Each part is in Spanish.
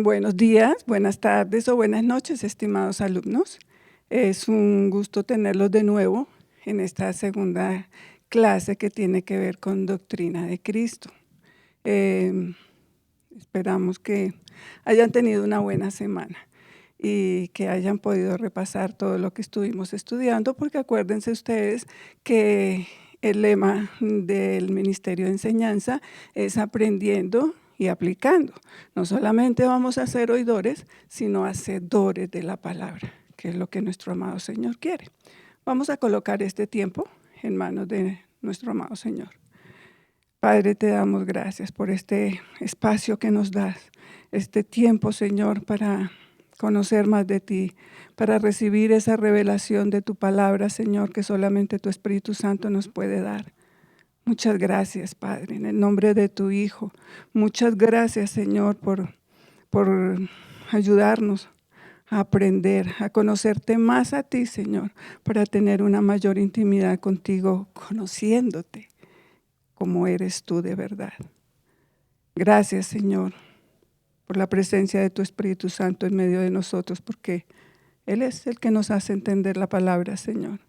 Buenos días, buenas tardes o buenas noches, estimados alumnos. Es un gusto tenerlos de nuevo en esta segunda clase que tiene que ver con doctrina de Cristo. Esperamos que hayan tenido una buena semana y que hayan podido repasar todo lo que estuvimos estudiando, porque acuérdense ustedes que el lema del Ministerio de Enseñanza es aprendiendo y aplicando. No solamente vamos a ser oidores, sino hacedores de la palabra, que es lo que nuestro amado Señor quiere. Vamos a colocar este tiempo en manos de nuestro amado Señor. Padre, te damos gracias por este espacio que nos das, este tiempo, Señor, para conocer más de ti, para recibir esa revelación de tu palabra, Señor, que solamente tu Espíritu Santo nos puede dar. Muchas gracias, Padre, en el nombre de tu Hijo. Muchas gracias, Señor, por ayudarnos a aprender, a conocerte más a ti, Señor, para tener una mayor intimidad contigo, conociéndote como eres tú de verdad. Gracias, Señor, por la presencia de tu Espíritu Santo en medio de nosotros, porque Él es el que nos hace entender la palabra, Señor.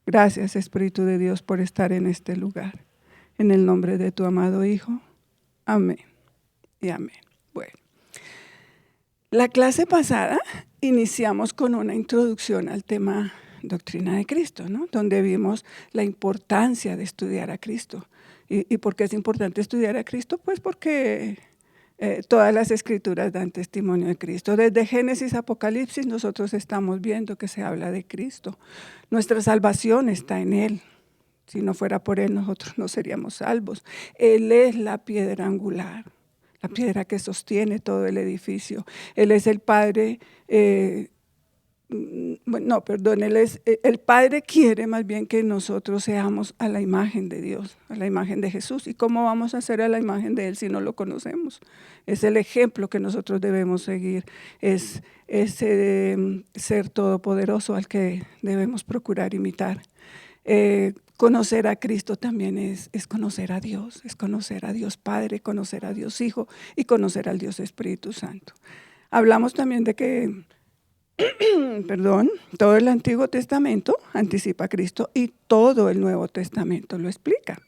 Gracias, Espíritu de Dios, por estar en este lugar. En el nombre de tu amado Hijo. Amén y amén. Bueno, la clase pasada iniciamos con una introducción al tema doctrina de Cristo, ¿no? Donde vimos la importancia de estudiar a Cristo. ¿Y por qué es importante estudiar a Cristo? Pues porque todas las escrituras dan testimonio de Cristo. Desde Génesis a Apocalipsis nosotros estamos viendo que se habla de Cristo. Nuestra salvación está en Él. Si no fuera por Él, nosotros no seríamos salvos. Él es la piedra angular, la piedra que sostiene todo el edificio. Él es el Padre, Él es, el Padre quiere más bien que nosotros seamos a la imagen de Dios, a la imagen de Jesús. ¿Y cómo vamos a ser a la imagen de Él si no lo conocemos? Es el ejemplo que nosotros debemos seguir, es ese ser todopoderoso al que debemos procurar imitar. Conocer a Cristo también es conocer a Dios Padre, conocer a Dios Hijo y conocer al Dios Espíritu Santo. Hablamos también de que todo el Antiguo Testamento anticipa a Cristo y todo el Nuevo Testamento lo explica.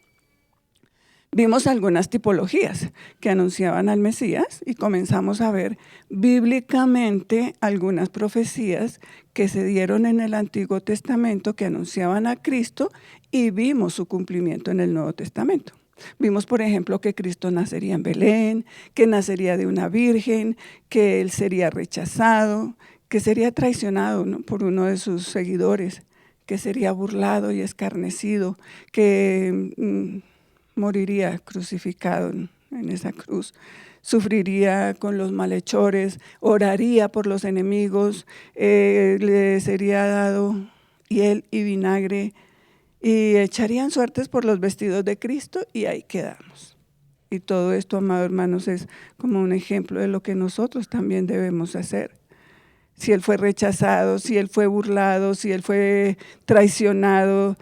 Vimos algunas tipologías que anunciaban al Mesías y comenzamos a ver bíblicamente algunas profecías que se dieron en el Antiguo Testamento que anunciaban a Cristo y vimos su cumplimiento en el Nuevo Testamento. Vimos, por ejemplo, que Cristo nacería en Belén, que nacería de una virgen, que Él sería rechazado, que sería traicionado, ¿no?, por uno de sus seguidores, que sería burlado y escarnecido, que moriría crucificado en esa cruz, sufriría con los malhechores, oraría por los enemigos, le sería dado hiel y vinagre y echarían suertes por los vestidos de Cristo y ahí quedamos. Y todo esto, amados hermanos, es como un ejemplo de lo que nosotros también debemos hacer. Si Él fue rechazado, si Él fue burlado, si Él fue traicionado,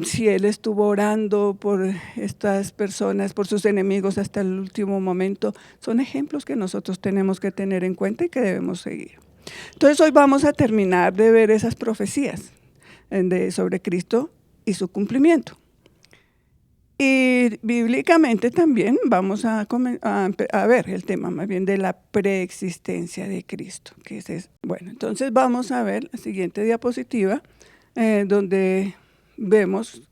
si Él estuvo orando por estas personas, por sus enemigos hasta el último momento, son ejemplos que nosotros tenemos que tener en cuenta y que debemos seguir. Entonces hoy vamos a terminar de ver esas profecías sobre Cristo y su cumplimiento. Y bíblicamente también vamos a ver el tema más bien de la preexistencia de Cristo. Bueno, entonces vamos a ver la siguiente diapositiva donde vemos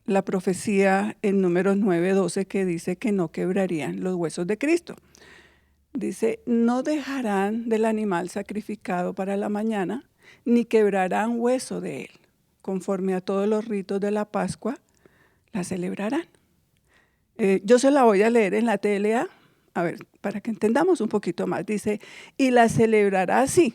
la profecía en Números 9:12 que dice que no quebrarían los huesos de Cristo. Dice, no dejarán del animal sacrificado para la mañana, ni quebrarán hueso de él. Conforme a todos los ritos de la Pascua, la celebrarán. Yo se la voy a leer en la TLA, a ver, para que entendamos un poquito más. Dice, y la celebrará así,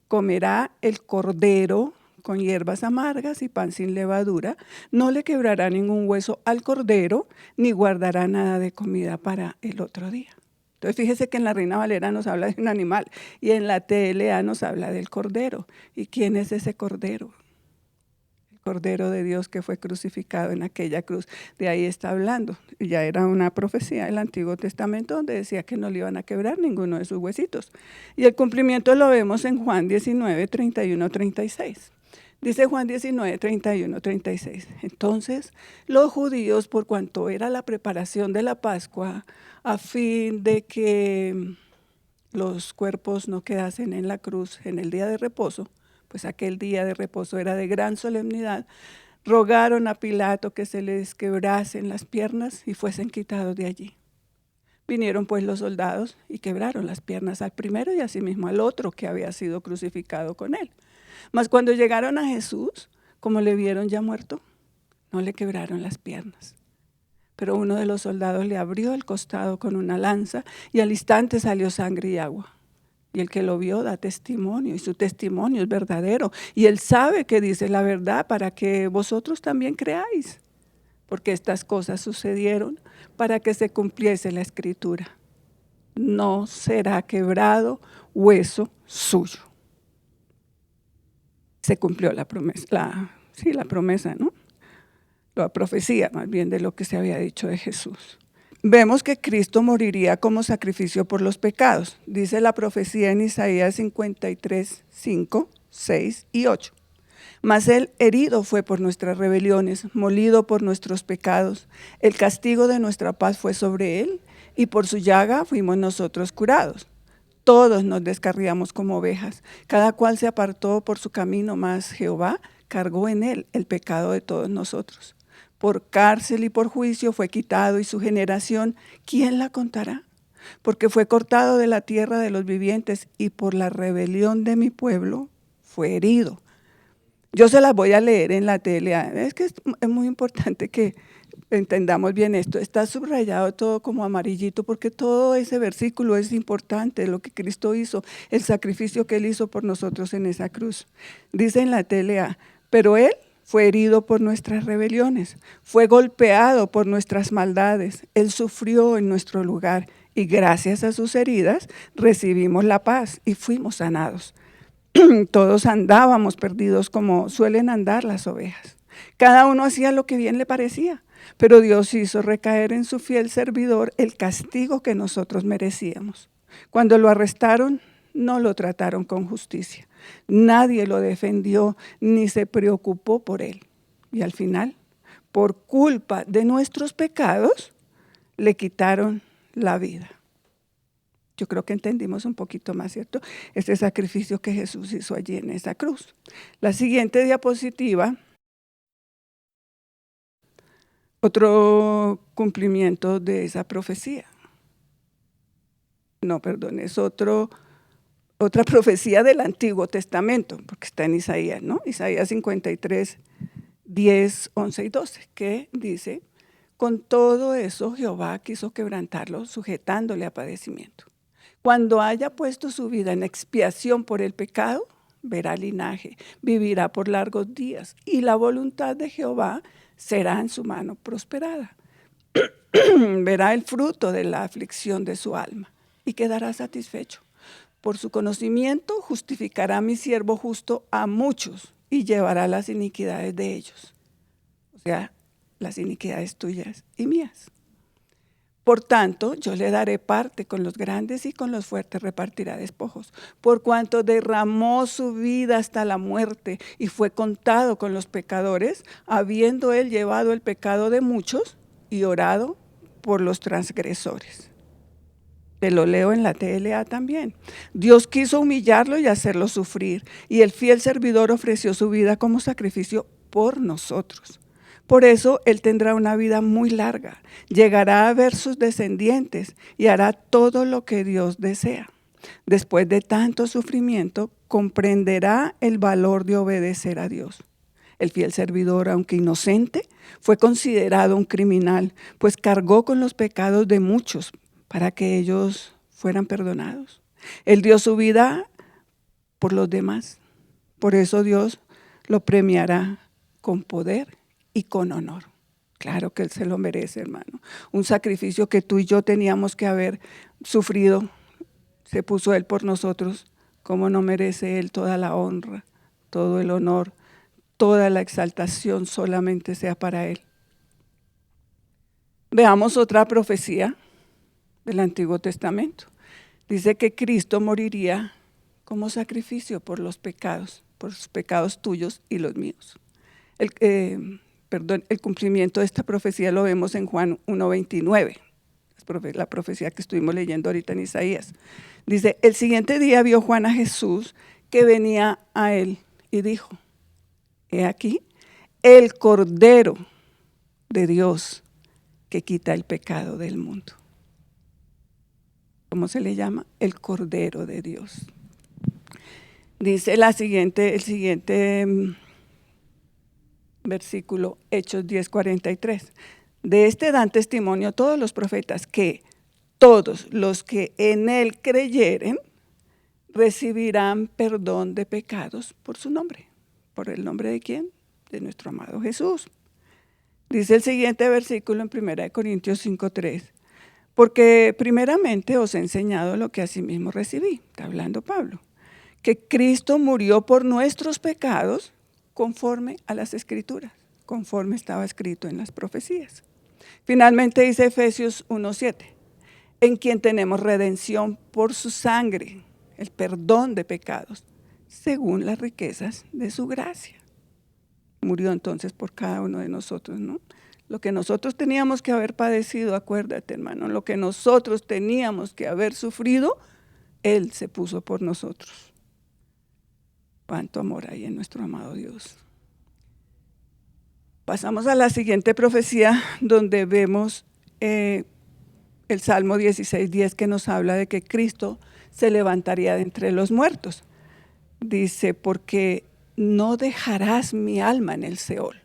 comerá el cordero con hierbas amargas y pan sin levadura, no le quebrará ningún hueso al cordero, ni guardará nada de comida para el otro día. Entonces fíjese que en la Reina Valera nos habla de un animal y en la TLA nos habla del cordero. ¿Y quién es ese cordero? Cordero de Dios que fue crucificado en aquella cruz. De ahí está hablando. Ya era una profecía del Antiguo Testamento donde decía que no le iban a quebrar ninguno de sus huesitos. Y el cumplimiento lo vemos en Juan 19, 31, 36. Dice Juan 19, 31, 36. Entonces, los judíos, por cuanto era la preparación de la Pascua, a fin de que los cuerpos no quedasen en la cruz en el día de reposo, pues aquel día de reposo era de gran solemnidad, rogaron a Pilato que se les quebrasen las piernas y fuesen quitados de allí. Vinieron pues los soldados y quebraron las piernas al primero y asimismo al otro que había sido crucificado con él. Mas cuando llegaron a Jesús, como le vieron ya muerto, no le quebraron las piernas. Pero uno de los soldados le abrió el costado con una lanza y al instante salió sangre y agua. Y el que lo vio da testimonio, y su testimonio es verdadero. Y él sabe que dice la verdad para que vosotros también creáis. Porque estas cosas sucedieron para que se cumpliese la Escritura. No será quebrado hueso suyo. Se cumplió la promesa, la promesa, ¿no? La profecía más bien de lo que se había dicho de Jesús. Vemos que Cristo moriría como sacrificio por los pecados. Dice la profecía en Isaías 53, 5, 6 y 8. Mas él herido fue por nuestras rebeliones, molido por nuestros pecados. El castigo de nuestra paz fue sobre él, y por su llaga fuimos nosotros curados. Todos nos descarriamos como ovejas, cada cual se apartó por su camino, mas Jehová cargó en él el pecado de todos nosotros. Por cárcel y por juicio fue quitado, y su generación, ¿quién la contará? Porque fue cortado de la tierra de los vivientes, y por la rebelión de mi pueblo fue herido. Yo se las voy a leer en la TLA. Es que es muy importante que entendamos bien esto. Está subrayado todo como amarillito, porque todo ese versículo es importante, lo que Cristo hizo, el sacrificio que él hizo por nosotros en esa cruz. Dice en la TLA, pero él fue herido por nuestras rebeliones, fue golpeado por nuestras maldades, él sufrió en nuestro lugar y gracias a sus heridas recibimos la paz y fuimos sanados. Todos andábamos perdidos como suelen andar las ovejas. Cada uno hacía lo que bien le parecía, pero Dios hizo recaer en su fiel servidor el castigo que nosotros merecíamos. Cuando lo arrestaron, no lo trataron con justicia. Nadie lo defendió ni se preocupó por él. Y al final, por culpa de nuestros pecados, le quitaron la vida. Yo creo que entendimos un poquito más, ¿cierto? Este sacrificio que Jesús hizo allí en esa cruz. La siguiente diapositiva, otro cumplimiento de esa profecía. No, perdón, es otra profecía del Antiguo Testamento, porque está en Isaías, ¿no? Isaías 53, 10, 11 y 12, que dice, con todo eso Jehová quiso quebrantarlo, sujetándole a padecimiento. Cuando haya puesto su vida en expiación por el pecado, verá linaje, vivirá por largos días, y la voluntad de Jehová será en su mano prosperada. Verá el fruto de la aflicción de su alma y quedará satisfecho. Por su conocimiento justificará mi siervo justo a muchos y llevará las iniquidades de ellos. O sea, las iniquidades tuyas y mías. Por tanto, yo le daré parte con los grandes y con los fuertes repartirá despojos. Por cuanto derramó su vida hasta la muerte y fue contado con los pecadores, habiendo él llevado el pecado de muchos y orado por los transgresores. Te lo leo en la TLA también. Dios quiso humillarlo y hacerlo sufrir, y el fiel servidor ofreció su vida como sacrificio por nosotros. Por eso él tendrá una vida muy larga, llegará a ver sus descendientes y hará todo lo que Dios desea. Después de tanto sufrimiento, comprenderá el valor de obedecer a Dios. El fiel servidor, aunque inocente, fue considerado un criminal, pues cargó con los pecados de muchos para que ellos fueran perdonados. Él dio su vida por los demás. Por eso Dios lo premiará con poder y con honor. Claro que él se lo merece, hermano. Un sacrificio que tú y yo teníamos que haber sufrido, se puso él por nosotros. ¿Cómo no merece él toda la honra, todo el honor, toda la exaltación solamente sea para Él. Veamos otra profecía del Antiguo Testamento. Dice que Cristo moriría como sacrificio por los pecados tuyos y los míos. El cumplimiento de esta profecía lo vemos en Juan 1:29, la profecía que estuvimos leyendo ahorita en Isaías. Dice, el siguiente día vio Juan a Jesús que venía a él y dijo, he aquí el Cordero de Dios que quita el pecado del mundo. ¿Cómo se le llama? El Cordero de Dios. Dice el siguiente versículo, Hechos 10:43. De este dan testimonio todos los profetas que todos los que en él creyeren recibirán perdón de pecados por su nombre. ¿Por el nombre de quién? De nuestro amado Jesús. Dice el siguiente versículo en 1 Corintios 5:3. Porque primeramente os he enseñado lo que asimismo recibí, está hablando Pablo, que Cristo murió por nuestros pecados conforme a las Escrituras, conforme estaba escrito en las profecías. Finalmente dice Efesios 1:7, en quien tenemos redención por su sangre, el perdón de pecados, según las riquezas de su gracia. Murió entonces por cada uno de nosotros, ¿no? Lo que nosotros teníamos que haber padecido, acuérdate, hermano, lo que nosotros teníamos que haber sufrido, Él se puso por nosotros. Cuánto amor hay en nuestro amado Dios. Pasamos a la siguiente profecía, donde vemos el Salmo 16:10, que nos habla de que Cristo se levantaría de entre los muertos. Dice, porque no dejarás mi alma en el Seol,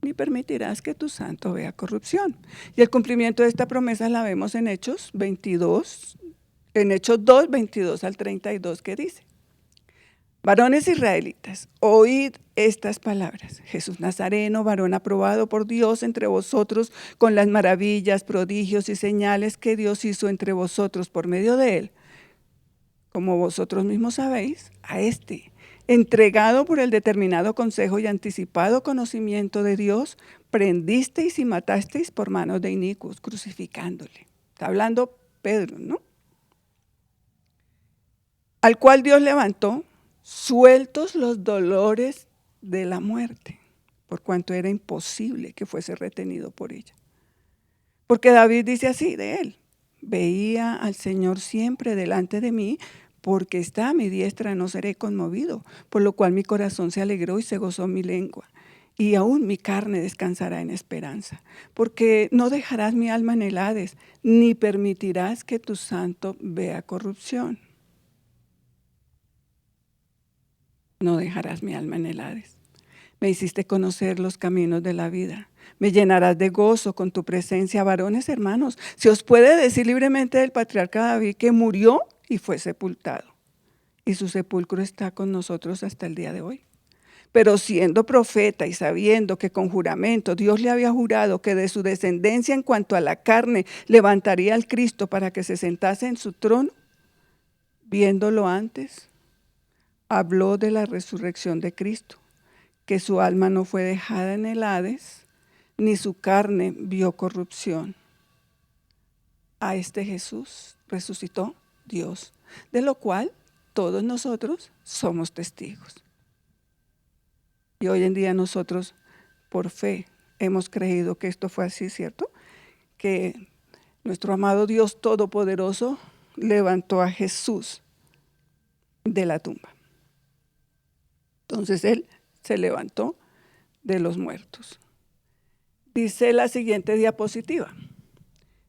ni permitirás que tu santo vea corrupción. Y el cumplimiento de esta promesa la vemos en Hechos 2, 22 al 32, que dice, varones israelitas, oíd estas palabras. Jesús Nazareno, varón aprobado por Dios entre vosotros con las maravillas, prodigios y señales que Dios hizo entre vosotros por medio de él. Como vosotros mismos sabéis, a este, entregado por el determinado consejo y anticipado conocimiento de Dios, prendisteis y matasteis por manos de inicuos, crucificándole. Está hablando Pedro, ¿no? Al cual Dios levantó, sueltos los dolores de la muerte, por cuanto era imposible que fuese retenido por ella. Porque David dice así de él, veía al Señor siempre delante de mí, porque está a mi diestra, no seré conmovido, por lo cual mi corazón se alegró y se gozó mi lengua. Y aún mi carne descansará en esperanza, porque no dejarás mi alma en el Hades, ni permitirás que tu santo vea corrupción. No dejarás mi alma en el Hades. Me hiciste conocer los caminos de la vida. Me llenarás de gozo con tu presencia, varones hermanos. Se os puede decir libremente del patriarca David que murió y fue sepultado. Y su sepulcro está con nosotros hasta el día de hoy. Pero siendo profeta y sabiendo que con juramento Dios le había jurado que de su descendencia en cuanto a la carne levantaría al Cristo para que se sentase en su trono, viéndolo antes, habló de la resurrección de Cristo, que su alma no fue dejada en el Hades, ni su carne vio corrupción. A este Jesús resucitó Dios, de lo cual todos nosotros somos testigos. Y hoy en día nosotros, por fe, hemos creído que esto fue así, ¿cierto? Que nuestro amado Dios Todopoderoso levantó a Jesús de la tumba. Entonces Él se levantó de los muertos. Dice la siguiente diapositiva.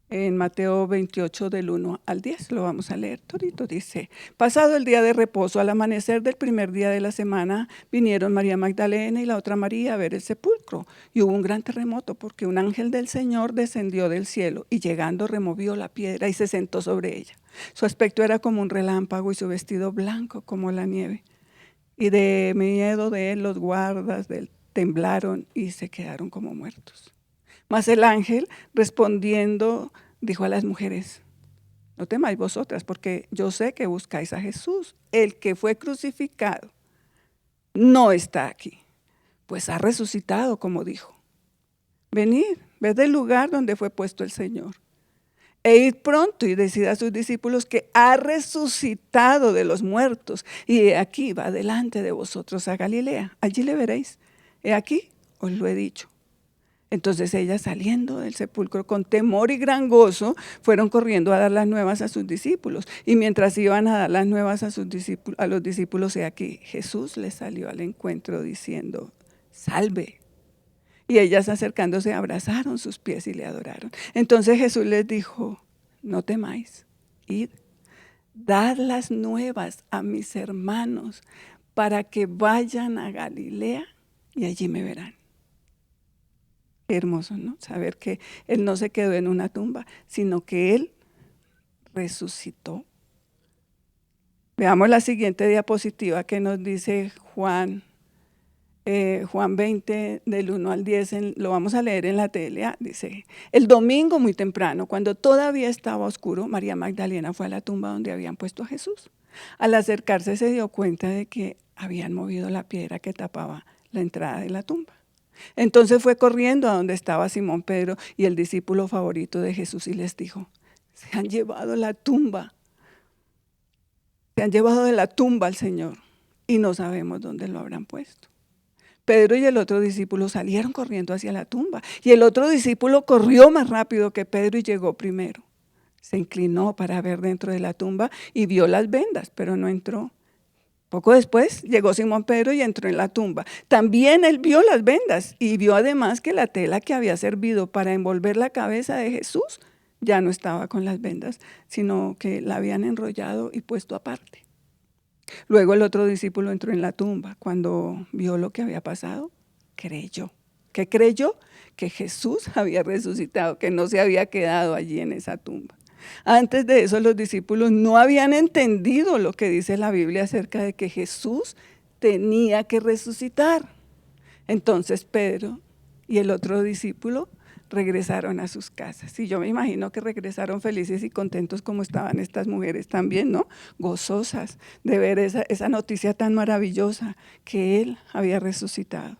En Mateo 28, del 1 al 10, lo vamos a leer todito. Dice, pasado el día de reposo, al amanecer del primer día de la semana, vinieron María Magdalena y la otra María a ver el sepulcro. Y hubo un gran terremoto, porque un ángel del Señor descendió del cielo y llegando removió la piedra y se sentó sobre ella. Su aspecto era como un relámpago y su vestido blanco como la nieve. Y de miedo de él los guardas temblaron y se quedaron como muertos. Mas el ángel, respondiendo, dijo a las mujeres, no temáis vosotras, porque yo sé que buscáis a Jesús, el que fue crucificado. No está aquí, Pues ha resucitado, como dijo. Venid, ved el lugar donde fue puesto el Señor. E id pronto y decid a sus discípulos que ha resucitado de los muertos. Y he aquí va delante de vosotros a Galilea. Allí le veréis. He aquí, os lo he dicho. Entonces ellas, saliendo del sepulcro con temor y gran gozo, fueron corriendo a dar las nuevas a sus discípulos. Y mientras iban a dar las nuevas a los discípulos, he aquí, Jesús les salió al encuentro diciendo, salve. Y ellas, acercándose, abrazaron sus pies y le adoraron. Entonces Jesús les dijo, no temáis, id, dad las nuevas a mis hermanos para que vayan a Galilea y allí me verán. Qué hermoso, ¿no? Saber que Él no se quedó en una tumba, sino que Él resucitó. Veamos la siguiente diapositiva que nos dice Juan 20, del 1 al 10, lo vamos a leer en la TLA. Dice, el domingo muy temprano, cuando todavía estaba oscuro, María Magdalena fue a la tumba donde habían puesto a Jesús. Al acercarse se dio cuenta de que habían movido la piedra que tapaba la entrada de la tumba. Entonces fue corriendo a donde estaba Simón Pedro y el discípulo favorito de Jesús y les dijo, se han llevado la tumba, se han llevado de la tumba al Señor y no sabemos dónde lo habrán puesto. Pedro y el otro discípulo salieron corriendo hacia la tumba y el otro discípulo corrió más rápido que Pedro y llegó primero. Se inclinó para ver dentro de la tumba y vio las vendas, pero no entró. Poco después llegó Simón Pedro y entró en la tumba. También él vio las vendas y vio además que la tela que había servido para envolver la cabeza de Jesús ya no estaba con las vendas, sino que la habían enrollado y puesto aparte. Luego el otro discípulo entró en la tumba. Cuando vio lo que había pasado, creyó. ¿Qué creyó? Que Jesús había resucitado, que no se había quedado allí en esa tumba. Antes de eso, los discípulos no habían entendido lo que dice la Biblia acerca de que Jesús tenía que resucitar. Entonces Pedro y el otro discípulo regresaron a sus casas. Y yo me imagino que regresaron felices y contentos como estaban estas mujeres también, ¿no? Gozosas de ver esa noticia tan maravillosa que Él había resucitado.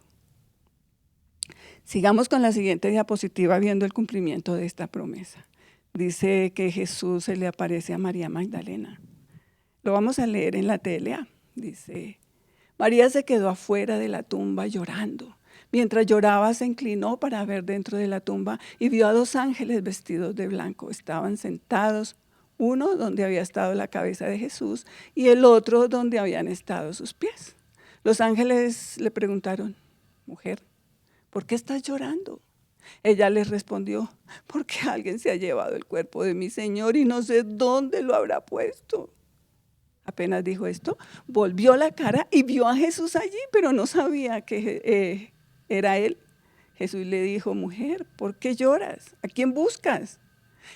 Sigamos con la siguiente diapositiva viendo el cumplimiento de esta promesa. Dice que Jesús se le aparece a María Magdalena. Lo vamos a leer en la TLA. Dice, María se quedó afuera de la tumba llorando. Mientras lloraba se inclinó para ver dentro de la tumba y vio a 2 ángeles vestidos de blanco. Estaban sentados, uno donde había estado la cabeza de Jesús y el otro donde habían estado sus pies. Los ángeles le preguntaron, mujer, ¿por qué estás llorando? Ella les respondió, porque alguien se ha llevado el cuerpo de mi Señor y no sé dónde lo habrá puesto. Apenas dijo esto, volvió la cara y vio a Jesús allí, pero no sabía que era Él. Jesús le dijo, mujer, ¿por qué lloras? ¿A quién buscas?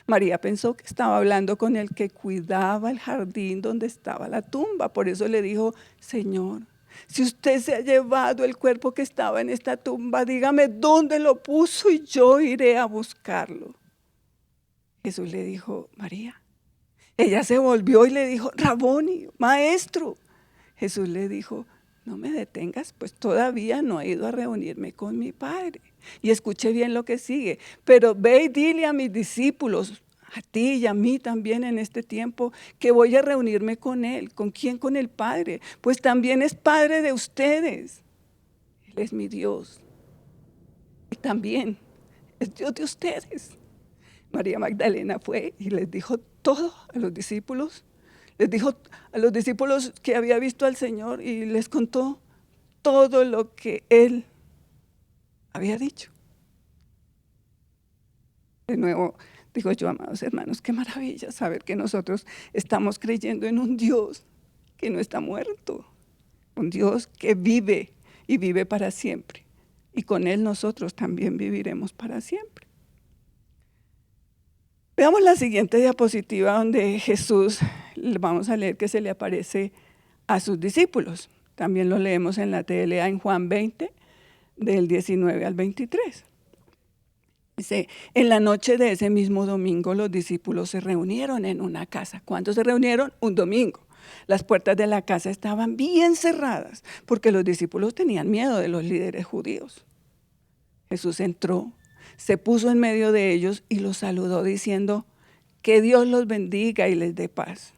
María pensó que estaba hablando con el que cuidaba el jardín donde estaba la tumba. Por eso le dijo, Señor, si usted se ha llevado el cuerpo que estaba en esta tumba, dígame dónde lo puso y yo iré a buscarlo. Jesús le dijo, María. Ella se volvió y le dijo, Raboni, maestro. Jesús le dijo, no me detengas, pues todavía no he ido a reunirme con mi Padre. Y escuche bien lo que sigue, pero ve y dile a mis discípulos, a ti y a mí también en este tiempo, que voy a reunirme con Él. ¿Con quién? Con el Padre, pues también es Padre de ustedes. Él es mi Dios y también es Dios de ustedes. María Magdalena fue y les dijo todo a los discípulos. Les dijo a los discípulos que había visto al Señor y les contó todo lo que Él había dicho. De nuevo, digo yo, amados hermanos, qué maravilla saber que nosotros estamos creyendo en un Dios que no está muerto, un Dios que vive y vive para siempre. Y con Él nosotros también viviremos para siempre. Veamos la siguiente diapositiva donde Jesús, vamos a leer que se le aparece a sus discípulos. También lo leemos en la TLA en Juan 20, del 19 al 23. Dice, en la noche de ese mismo domingo los discípulos se reunieron en una casa. ¿Cuándo se reunieron? Un domingo. Las puertas de la casa estaban bien cerradas porque los discípulos tenían miedo de los líderes judíos. Jesús entró, se puso en medio de ellos y los saludó diciendo, que Dios los bendiga y les dé paz.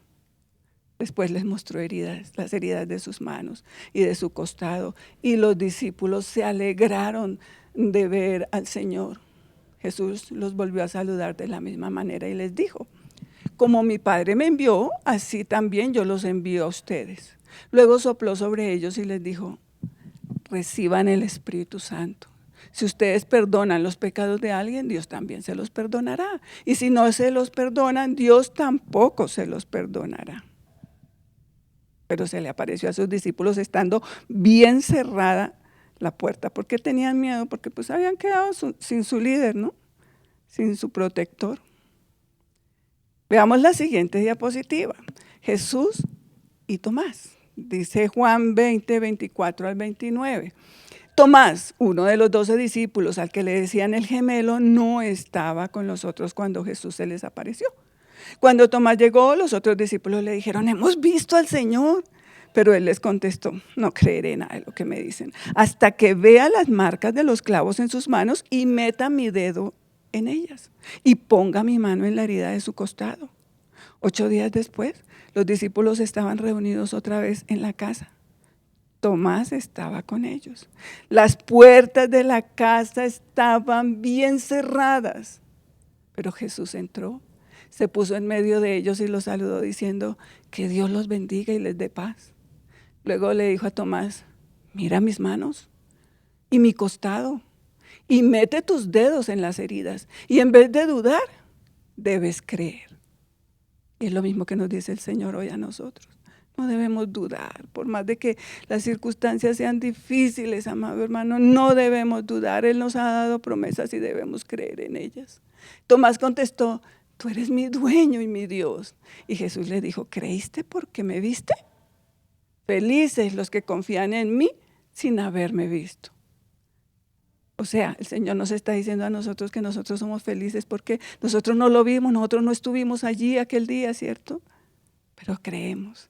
Después les mostró heridas, las heridas de sus manos y de su costado, y los discípulos se alegraron de ver al Señor. Jesús los volvió a saludar de la misma manera y les dijo, como mi Padre me envió, así también yo los envío a ustedes. Luego sopló sobre ellos y les dijo, reciban el Espíritu Santo. Si ustedes perdonan los pecados de alguien, Dios también se los perdonará. Y si no se los perdonan, Dios tampoco se los perdonará. Pero se le apareció a sus discípulos estando bien cerrada la puerta. ¿Por qué tenían miedo? Porque pues habían quedado sin su líder, ¿no? Sin su protector. Veamos la siguiente diapositiva. Jesús y Tomás. Dice Juan 20, 24 al 29. Tomás, uno de los 12 discípulos al que le decían el gemelo, no estaba con los otros cuando Jesús se les apareció. Cuando Tomás llegó, los otros discípulos le dijeron, hemos visto al Señor. Pero él les contestó, no creeré nada de lo que me dicen, hasta que vea las marcas de los clavos en sus manos y meta mi dedo en ellas y ponga mi mano en la herida de su costado. 8 días después, los discípulos estaban reunidos otra vez en la casa. Tomás estaba con ellos. Las puertas de la casa estaban bien cerradas, pero Jesús entró, se puso en medio de ellos y los saludó diciendo, que Dios los bendiga y les dé paz. Luego le dijo a Tomás, mira mis manos y mi costado y mete tus dedos en las heridas y en vez de dudar, debes creer. Y es lo mismo que nos dice el Señor hoy a nosotros. No debemos dudar, por más de que las circunstancias sean difíciles, amado hermano, no debemos dudar. Él nos ha dado promesas y debemos creer en ellas. Tomás contestó, tú eres mi dueño y mi Dios. Y Jesús le dijo, ¿creíste porque me viste? Felices los que confían en mí sin haberme visto. O sea, el Señor nos está diciendo a nosotros que nosotros somos felices porque nosotros no lo vimos, nosotros no estuvimos allí aquel día, ¿cierto? Pero creemos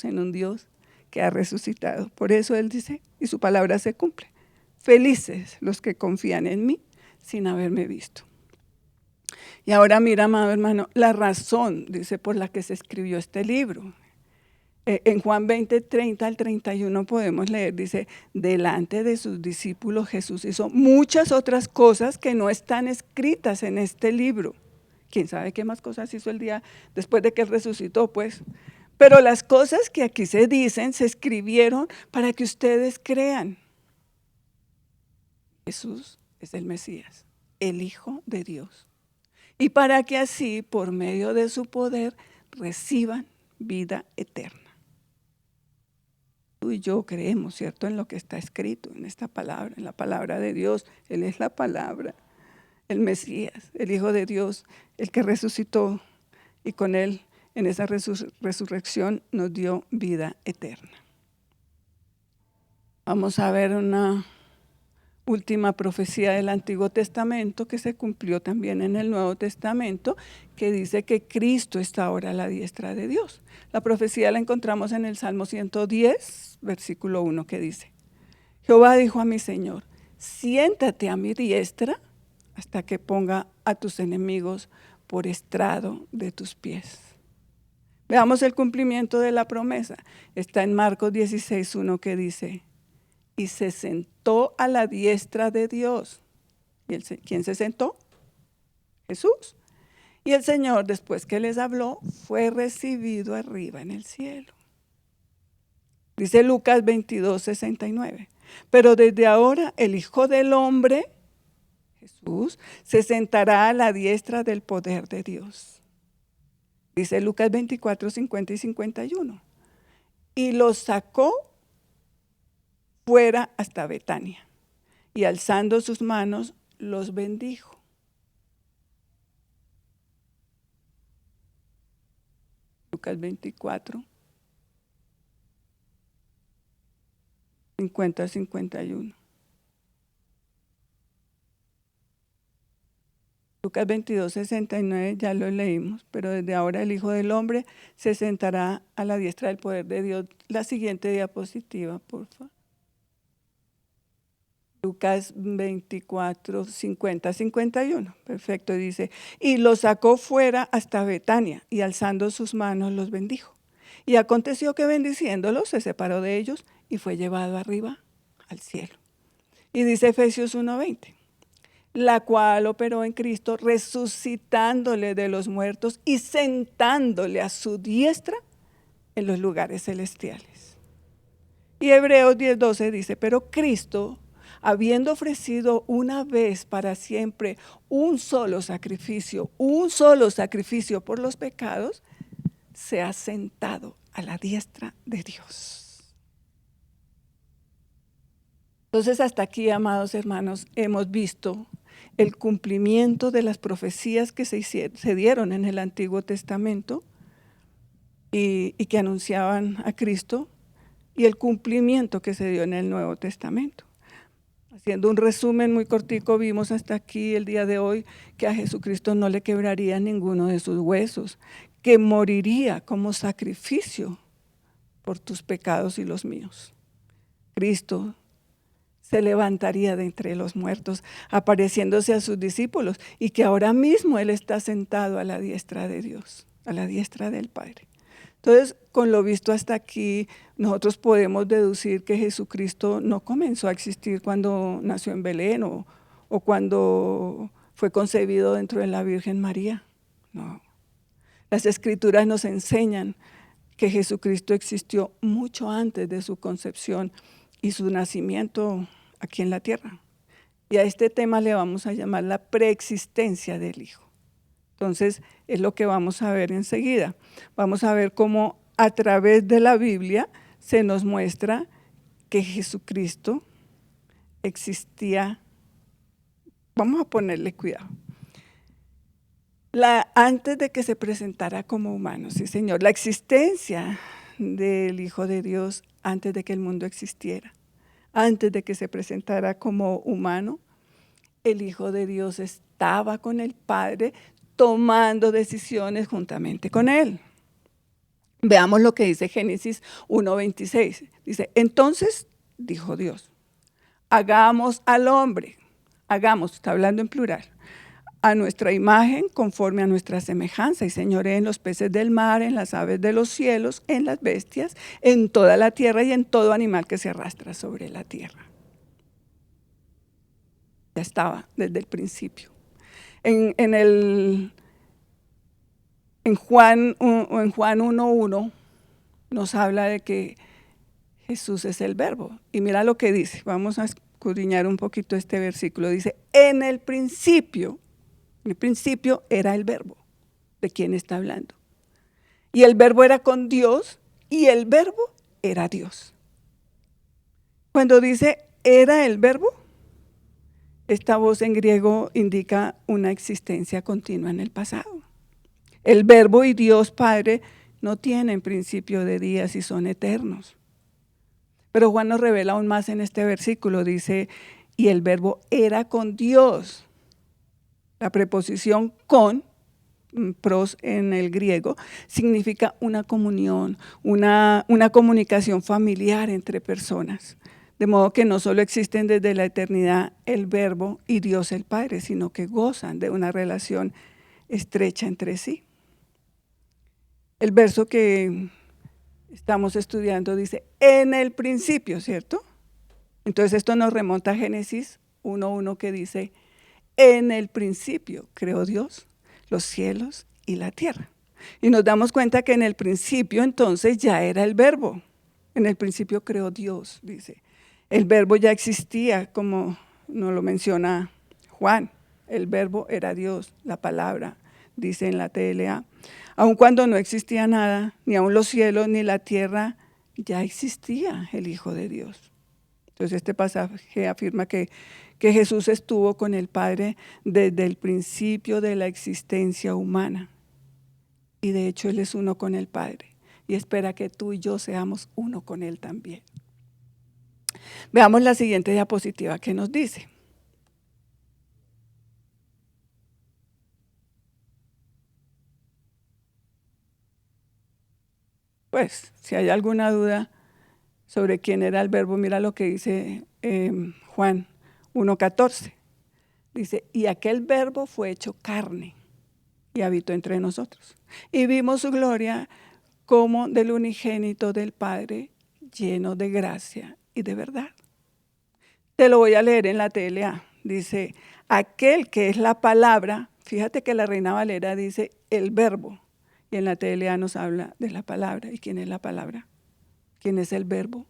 en un Dios que ha resucitado. Por eso Él dice, y su palabra se cumple, felices los que confían en mí sin haberme visto. Y ahora mira, amado hermano, la razón, dice, por la que se escribió este libro. En Juan 20, 30 al 31 podemos leer, dice, delante de sus discípulos Jesús hizo muchas otras cosas que no están escritas en este libro. ¿Quién sabe qué más cosas hizo el día después de que Él resucitó? Pues, pero las cosas que aquí se dicen se escribieron para que ustedes crean. Jesús es el Mesías, el Hijo de Dios. Y para que así, por medio de su poder, reciban vida eterna. Tú y yo creemos, ¿cierto?, en lo que está escrito, en esta palabra, en la palabra de Dios. Él es la palabra, el Mesías, el Hijo de Dios, el que resucitó y con Él, en esa resurrección, nos dio vida eterna. Vamos a ver una última profecía del Antiguo Testamento que se cumplió también en el Nuevo Testamento, que dice que Cristo está ahora a la diestra de Dios. La profecía la encontramos en el Salmo 110, versículo 1, que dice, Jehová dijo a mi Señor, siéntate a mi diestra hasta que ponga a tus enemigos por estrado de tus pies. Veamos el cumplimiento de la promesa. Está en Marcos 16, 1, que dice, y se sentó a la diestra de Dios. ¿Y quién se sentó? Jesús. Y el Señor, después que les habló, fue recibido arriba en el cielo. Dice Lucas 22, 69. Pero desde ahora el Hijo del Hombre, Jesús, se sentará a la diestra del poder de Dios. Dice Lucas 24, 50 y 51. Y los sacó fuera hasta Betania, y alzando sus manos, los bendijo. Lucas 24, 50 al 51. Lucas 22:69 ya lo leímos, pero desde ahora el Hijo del Hombre se sentará a la diestra del poder de Dios. La siguiente diapositiva, por favor. Lucas 24:50-51. Perfecto, dice, y los sacó fuera hasta Betania, y alzando sus manos los bendijo. Y aconteció que bendiciéndolos se separó de ellos y fue llevado arriba al cielo. Y dice Efesios 1:20, la cual operó en Cristo, resucitándole de los muertos y sentándole a su diestra en los lugares celestiales. Y Hebreos 10:12 dice, pero Cristo, habiendo ofrecido una vez para siempre un solo sacrificio por los pecados, se ha sentado a la diestra de Dios. Entonces, hasta aquí, amados hermanos, hemos visto el cumplimiento de las profecías que se dieron en el Antiguo Testamento y que anunciaban a Cristo, y el cumplimiento que se dio en el Nuevo Testamento. Haciendo un resumen muy cortico, vimos hasta aquí el día de hoy que a Jesucristo no le quebraría ninguno de sus huesos, que moriría como sacrificio por tus pecados y los míos. Cristo se levantaría de entre los muertos, apareciéndose a sus discípulos, y que ahora mismo Él está sentado a la diestra de Dios, a la diestra del Padre. Entonces, con lo visto hasta aquí, nosotros podemos deducir que Jesucristo no comenzó a existir cuando nació en Belén o cuando fue concebido dentro de la Virgen María. No. Las Escrituras nos enseñan que Jesucristo existió mucho antes de su concepción y su nacimiento aquí en la tierra. Y a este tema le vamos a llamar la preexistencia del Hijo. Entonces, es lo que vamos a ver enseguida. Vamos a ver cómo a través de la Biblia se nos muestra que Jesucristo existía. Vamos a ponerle cuidado. Antes de que se presentara como humano, sí, Señor, la existencia del Hijo de Dios antes de que el mundo existiera, antes de que se presentara como humano, el Hijo de Dios estaba con el Padre, tomando decisiones juntamente con Él. Veamos lo que dice Génesis 1:26. Dice, entonces dijo Dios, hagamos al hombre, está hablando en plural, a nuestra imagen, conforme a nuestra semejanza, y señoree en los peces del mar, en las aves de los cielos, en las bestias, en toda la tierra y en todo animal que se arrastra sobre la tierra. Ya estaba desde el principio. En Juan 1:1 nos habla de que Jesús es el verbo. Y mira lo que dice, vamos a escudriñar un poquito este versículo. Dice, en el principio era el verbo. ¿De quién está hablando? Y el verbo era con Dios y el verbo era Dios. Cuando dice era el verbo, esta voz en griego indica una existencia continua en el pasado. El verbo y Dios Padre no tienen principio de días y son eternos. Pero Juan nos revela aún más en este versículo, dice, y el verbo era con Dios. La preposición con, pros en el griego, significa una comunión, una comunicación familiar entre personas. De modo que no solo existen desde la eternidad el verbo y Dios el Padre, sino que gozan de una relación estrecha entre sí. El verso que estamos estudiando dice, en el principio, ¿cierto? Entonces esto nos remonta a Génesis 1:1 que dice, en el principio creó Dios los cielos y la tierra. Y nos damos cuenta que en el principio entonces ya era el verbo. En el principio creó Dios, dice. El verbo ya existía, como nos lo menciona Juan. El verbo era Dios, la palabra, dice en la TLA. Aun cuando no existía nada, ni aun los cielos ni la tierra, ya existía el Hijo de Dios. Entonces este pasaje afirma que Jesús estuvo con el Padre desde el principio de la existencia humana. Y de hecho Él es uno con el Padre y espera que tú y yo seamos uno con Él también. Veamos la siguiente diapositiva que nos dice. Pues, si hay alguna duda sobre quién era el verbo, mira lo que dice Juan 1:14. Dice, y aquel verbo fue hecho carne y habitó entre nosotros. Y vimos su gloria como del unigénito del Padre, lleno de gracia y de verdad. Te lo voy a leer en la TLA. Dice, aquel que es la palabra, fíjate que la Reina Valera dice el verbo, y en la TLA nos habla de la palabra. ¿Y quién es la palabra? ¿Quién es el verbo?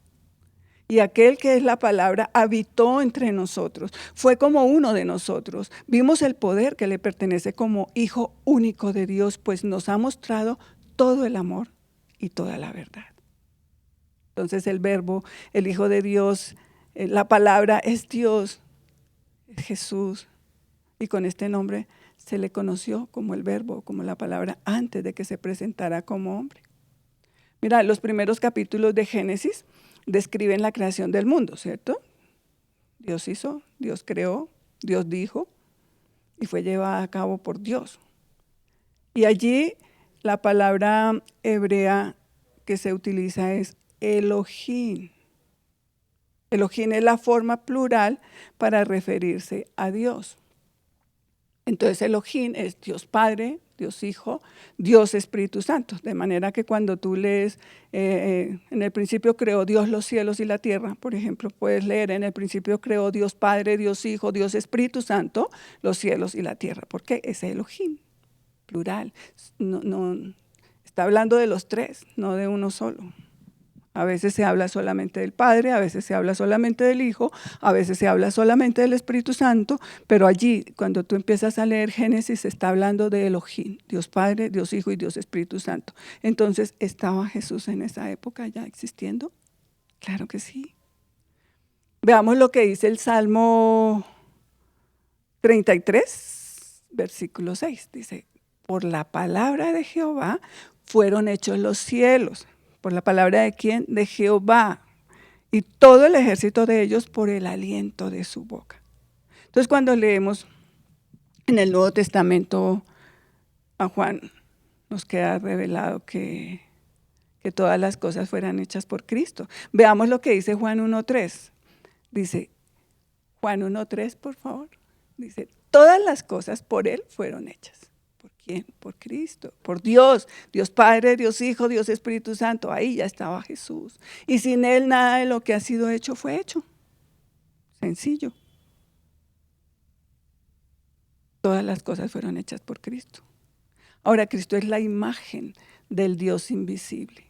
Y aquel que es la palabra habitó entre nosotros, fue como uno de nosotros. Vimos el poder que le pertenece como Hijo único de Dios, pues nos ha mostrado todo el amor y toda la verdad. Entonces el verbo, el Hijo de Dios, la palabra es Dios, es Jesús. Y con este nombre se le conoció como el verbo, como la palabra, antes de que se presentara como hombre. Mira, los primeros capítulos de Génesis describen la creación del mundo, ¿cierto? Dios hizo, Dios creó, Dios dijo y fue llevada a cabo por Dios. Y allí la palabra hebrea que se utiliza es Elohim. Elohim es la forma plural para referirse a Dios. Entonces Elohim es Dios Padre, Dios Hijo, Dios Espíritu Santo. De manera que cuando tú lees, en el principio creó Dios los cielos y la tierra, por ejemplo, puedes leer en el principio creó Dios Padre, Dios Hijo, Dios Espíritu Santo, los cielos y la tierra. ¿Por qué? Es Elohim, plural. No, está hablando de los tres, no de uno solo. A veces se habla solamente del Padre, a veces se habla solamente del Hijo, a veces se habla solamente del Espíritu Santo, pero allí, cuando tú empiezas a leer Génesis, se está hablando de Elohim, Dios Padre, Dios Hijo y Dios Espíritu Santo. Entonces, ¿estaba Jesús en esa época ya existiendo? Claro que sí. Veamos lo que dice el Salmo 33, versículo 6. Dice, por la palabra de Jehová fueron hechos los cielos. ¿Por la palabra de quién? De Jehová. Y todo el ejército de ellos por el aliento de su boca. Entonces, cuando leemos en el Nuevo Testamento a Juan, nos queda revelado que todas las cosas fueran hechas por Cristo. Veamos lo que dice Juan 1:3. Dice, Juan 1:3, por favor. Dice, todas las cosas por Él fueron hechas. ¿Por quién? Por Cristo, por Dios, Dios Padre, Dios Hijo, Dios Espíritu Santo. Ahí ya estaba Jesús. Y sin Él nada de lo que ha sido hecho fue hecho. Sencillo. Todas las cosas fueron hechas por Cristo. Ahora, Cristo es la imagen del Dios invisible,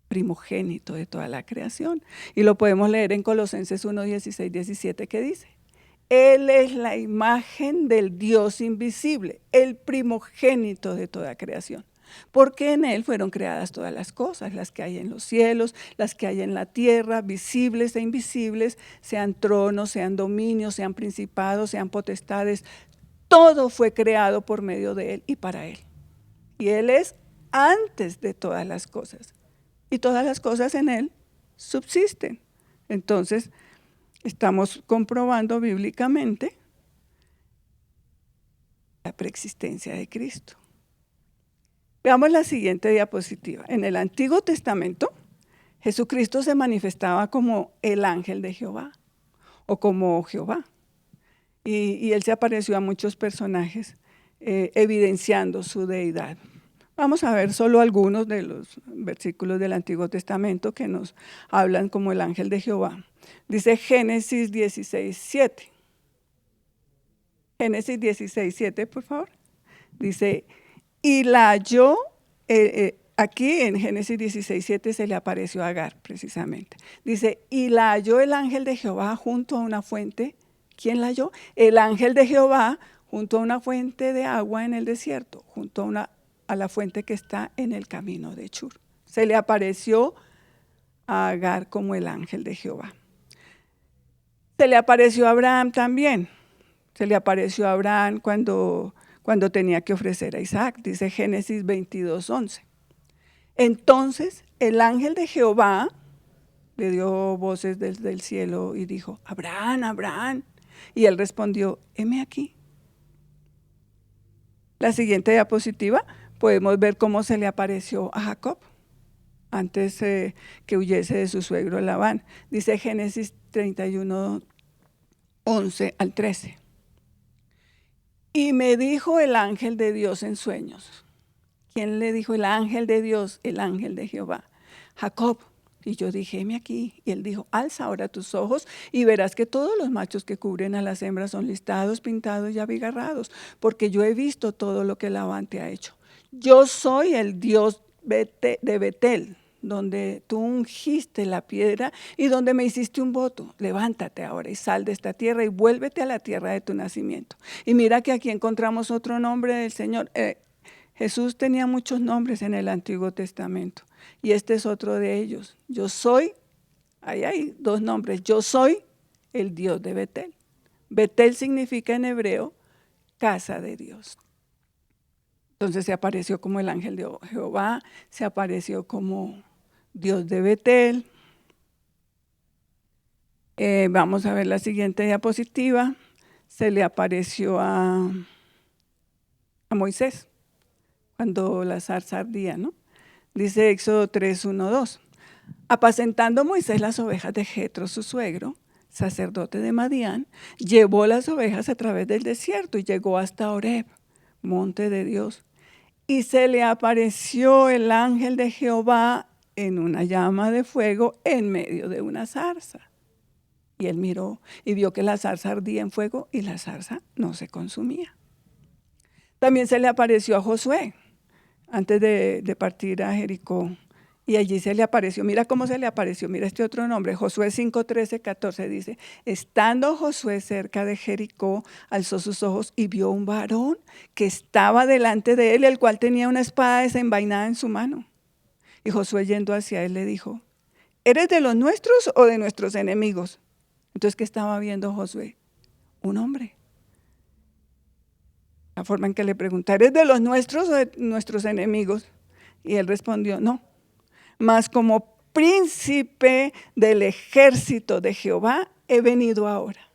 primogénito de toda la creación. Y lo podemos leer en Colosenses 1:16-17, que dice, Él es la imagen del Dios invisible, el primogénito de toda creación. Porque en Él fueron creadas todas las cosas, las que hay en los cielos, las que hay en la tierra, visibles e invisibles, sean tronos, sean dominios, sean principados, sean potestades. Todo fue creado por medio de Él y para Él. Y Él es antes de todas las cosas. Y todas las cosas en Él subsisten. Entonces, estamos comprobando bíblicamente la preexistencia de Cristo. Veamos la siguiente diapositiva. En el Antiguo Testamento, Jesucristo se manifestaba como el ángel de Jehová o como Jehová. Y Él se apareció a muchos personajes evidenciando su deidad. Vamos a ver solo algunos de los versículos del Antiguo Testamento que nos hablan como el ángel de Jehová. Dice Génesis 16:7. Génesis 16:7, por favor. Dice, y la halló, aquí en Génesis 16:7 se le apareció a Agar, precisamente. Dice, y la halló el ángel de Jehová junto a una fuente. ¿Quién la halló? El ángel de Jehová junto a una fuente de agua en el desierto, junto a la fuente que está en el camino de Shur. Se le apareció a Agar como el ángel de Jehová. Se le apareció a Abraham también. Se le apareció a Abraham cuando tenía que ofrecer a Isaac, dice Génesis 22:11. Entonces el ángel de Jehová le dio voces desde el cielo y dijo, Abraham, Abraham. Y él respondió, heme aquí. La siguiente diapositiva, podemos ver cómo se le apareció a Jacob antes que huyese de su suegro Labán. Dice Génesis 31, 11 al 13. Y me dijo el ángel de Dios en sueños. ¿Quién le dijo? El ángel de Dios, el ángel de Jehová. Jacob. Y yo dije, heme aquí. Y él dijo, alza ahora tus ojos y verás que todos los machos que cubren a las hembras son listados, pintados y abigarrados, porque yo he visto todo lo que Labán te ha hecho. Yo soy el Dios de Betel, donde tú ungiste la piedra y donde me hiciste un voto. Levántate ahora y sal de esta tierra y vuélvete a la tierra de tu nacimiento. Y mira que aquí encontramos otro nombre del Señor. Jesús tenía muchos nombres en el Antiguo Testamento y este es otro de ellos. Yo soy, ahí hay dos nombres, yo soy el Dios de Betel. Betel significa en hebreo casa de Dios. Entonces se apareció como el ángel de Jehová, se apareció como Dios de Betel. Vamos a ver la siguiente diapositiva. Se le apareció a Moisés cuando la zarza ardía, ¿no? Dice Éxodo 3, 1, 2. Apacentando Moisés las ovejas de Jetro, su suegro, sacerdote de Madián, llevó las ovejas a través del desierto y llegó hasta Horeb, monte de Dios. Y se le apareció el ángel de Jehová en una llama de fuego en medio de una zarza. Y él miró y vio que la zarza ardía en fuego y la zarza no se consumía. También se le apareció a Josué antes de partir a Jericó. Y allí se le apareció, mira cómo se le apareció, mira este otro nombre, Josué 5, 13, 14 dice, estando Josué cerca de Jericó, alzó sus ojos y vio un varón que estaba delante de él, el cual tenía una espada desenvainada en su mano. Y Josué yendo hacia él le dijo, ¿eres de los nuestros o de nuestros enemigos? Entonces, ¿qué estaba viendo Josué? Un hombre. La forma en que le pregunta, ¿eres de los nuestros o de nuestros enemigos? Y él respondió, no. Mas como príncipe del ejército de Jehová he venido ahora.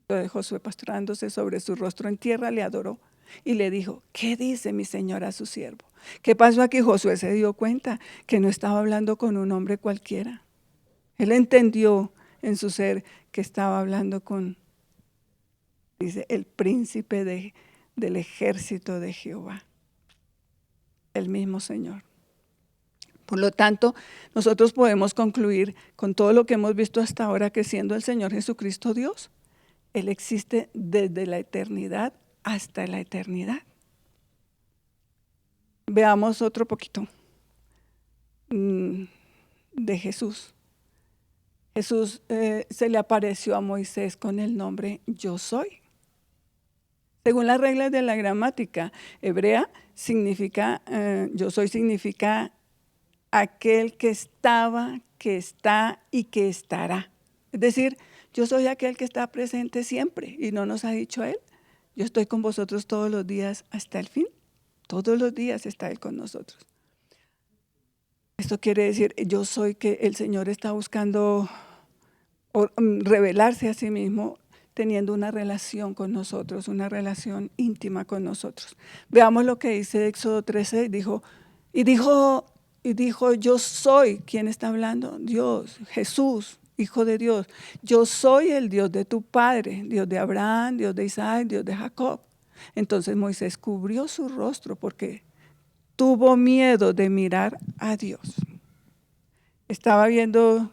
Entonces Josué, postrándose sobre su rostro en tierra, le adoró y le dijo, ¿qué dice mi señor a su siervo? ¿Qué pasó aquí? Josué se dio cuenta que no estaba hablando con un hombre cualquiera. Él entendió en su ser que estaba hablando con, dice, el príncipe del ejército de Jehová, el mismo Señor. Por lo tanto, nosotros podemos concluir con todo lo que hemos visto hasta ahora que siendo el Señor Jesucristo Dios, Él existe desde la eternidad hasta la eternidad. Veamos otro poquito de Jesús. Jesús se le apareció a Moisés con el nombre Yo Soy. Según las reglas de la gramática hebrea, significa, Yo Soy significa aquel que estaba, que está y que estará. Es decir, yo soy aquel que está presente siempre y no nos ha dicho Él. Yo estoy con vosotros todos los días hasta el fin. Todos los días está Él con nosotros. Esto quiere decir, yo soy que el Señor está buscando revelarse a sí mismo teniendo una relación con nosotros, una relación íntima con nosotros. Veamos lo que dice Éxodo 13, dijo, yo soy, ¿quién está hablando? Dios, Jesús, Hijo de Dios. Yo soy el Dios de tu padre, Dios de Abraham, Dios de Isaac, Dios de Jacob. Entonces Moisés cubrió su rostro porque tuvo miedo de mirar a Dios. Estaba viendo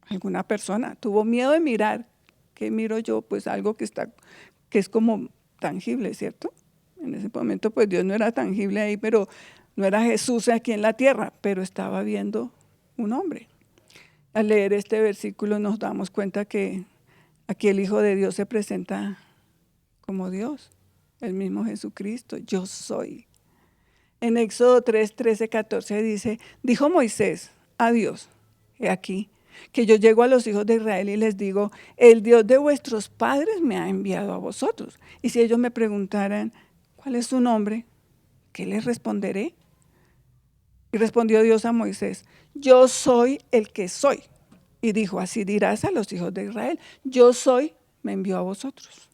alguna persona, tuvo miedo de mirar. ¿Qué miro yo? Pues algo que es como tangible, ¿cierto? En ese momento pues Dios no era tangible ahí, pero no era Jesús aquí en la tierra, pero estaba viendo un hombre. Al leer este versículo nos damos cuenta que aquí el Hijo de Dios se presenta como Dios, el mismo Jesucristo, yo soy. En Éxodo 3, 13, 14 dice, dijo Moisés a Dios, he aquí, que yo llego a los hijos de Israel y les digo, el Dios de vuestros padres me ha enviado a vosotros. Y si ellos me preguntaran, ¿cuál es su nombre? ¿Qué les responderé? Y respondió Dios a Moisés, yo soy el que soy. Y dijo, así dirás a los hijos de Israel, yo soy, me envió a vosotros.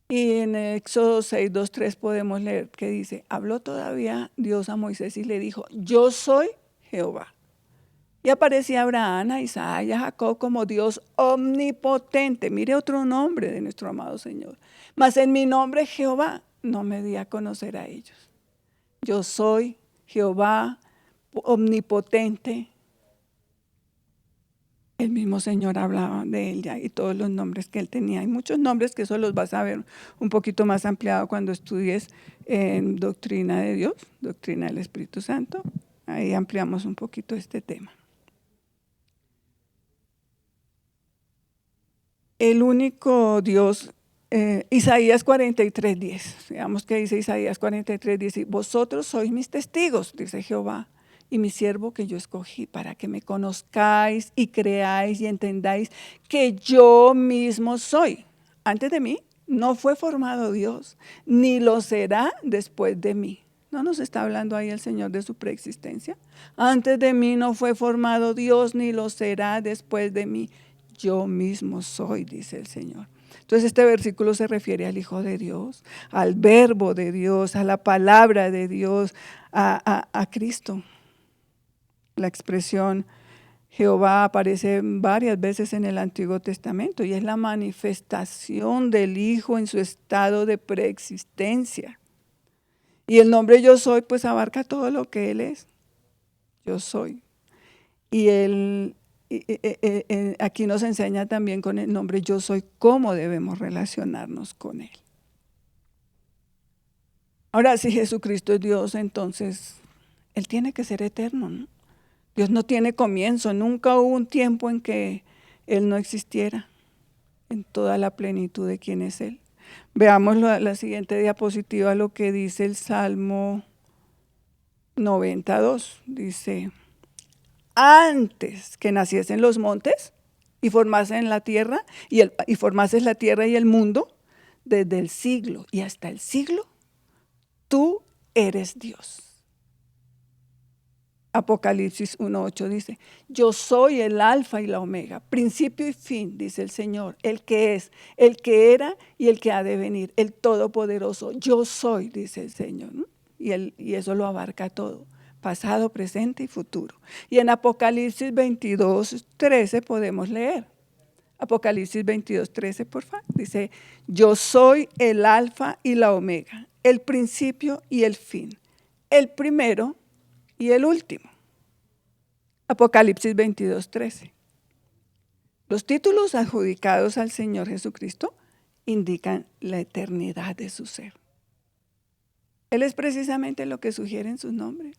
Y en Éxodo 6, 2, 3 podemos leer que dice, habló todavía Dios a Moisés y le dijo, yo soy Jehová. Y aparecía Abraham, a Isaac y a Jacob como Dios omnipotente. Mire otro nombre de nuestro amado Señor. Mas en mi nombre Jehová no me di a conocer a ellos. Yo soy Jehová omnipotente. El mismo Señor hablaba de él ya y todos los nombres que él tenía. Hay muchos nombres que eso los vas a ver un poquito más ampliado cuando estudies en Doctrina de Dios, Doctrina del Espíritu Santo. Ahí ampliamos un poquito este tema. El único Dios, Isaías 43:10. Veamos qué dice Isaías 43:10. Vosotros sois mis testigos, dice Jehová, y mi siervo que yo escogí, para que me conozcáis y creáis y entendáis que yo mismo soy. Antes de mí no fue formado Dios, ni lo será después de mí. ¿No nos está hablando ahí el Señor de su preexistencia? Antes de mí no fue formado Dios, ni lo será después de mí. Yo mismo soy, dice el Señor. Entonces este versículo se refiere al Hijo de Dios, al Verbo de Dios, a la palabra de Dios, a Cristo. La expresión Jehová aparece varias veces en el Antiguo Testamento y es la manifestación del Hijo en su estado de preexistencia. Y el nombre yo soy pues abarca todo lo que Él es. Yo soy. Y aquí nos enseña también con el nombre yo soy cómo debemos relacionarnos con Él. Ahora, si Jesucristo es Dios, entonces Él tiene que ser eterno, ¿no? Dios no tiene comienzo, nunca hubo un tiempo en que Él no existiera en toda la plenitud de quién es Él. Veamos la siguiente diapositiva, lo que dice el Salmo 92. Dice, antes que naciesen los montes y formasen la tierra, y formases la tierra y el mundo, desde el siglo y hasta el siglo, tú eres Dios. Apocalipsis 1:8 dice, yo soy el alfa y la omega, principio y fin, dice el Señor, el que es, el que era y el que ha de venir, el todopoderoso. Yo soy, dice el Señor, ¿no? Y eso lo abarca todo, pasado, presente y futuro. Y en Apocalipsis 22:13 podemos leer. Apocalipsis 22:13, por favor. Dice, yo soy el alfa y la omega, el principio y el fin, el primero y el último. Apocalipsis 22:13. Los títulos adjudicados al Señor Jesucristo indican la eternidad de su ser. Él es precisamente lo que sugieren sus nombres.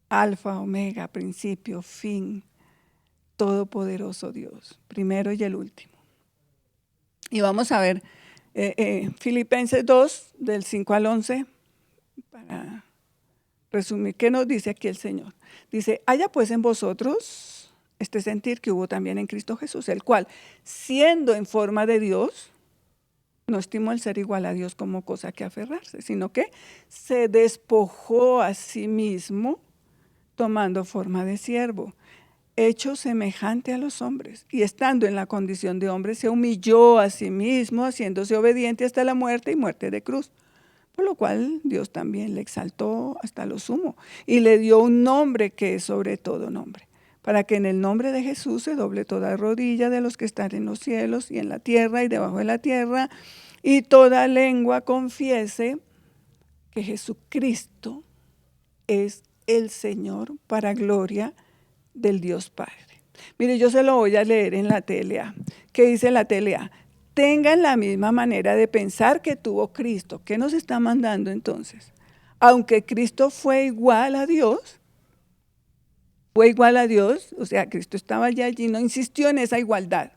Alfa, omega, principio, fin, todopoderoso Dios, primero y el último. Y vamos a ver Filipenses 2, del 5 al 11, para resumir, ¿qué nos dice aquí el Señor? Dice, haya pues en vosotros este sentir que hubo también en Cristo Jesús, el cual, siendo en forma de Dios, no estimó el ser igual a Dios como cosa que aferrarse, sino que se despojó a sí mismo, tomando forma de siervo, hecho semejante a los hombres, y estando en la condición de hombre, se humilló a sí mismo, haciéndose obediente hasta la muerte y muerte de cruz. Por lo cual Dios también le exaltó hasta lo sumo y le dio un nombre que es sobre todo nombre, para que en el nombre de Jesús se doble toda rodilla de los que están en los cielos y en la tierra y debajo de la tierra, y toda lengua confiese que Jesucristo es el Señor, para gloria del Dios Padre. Mire, yo se lo voy a leer en la TLA. ¿Qué dice la TLA? Tengan la misma manera de pensar que tuvo Cristo. ¿Qué nos está mandando entonces? Aunque Cristo fue igual a Dios, o sea, Cristo estaba ya allí, no insistió en esa igualdad.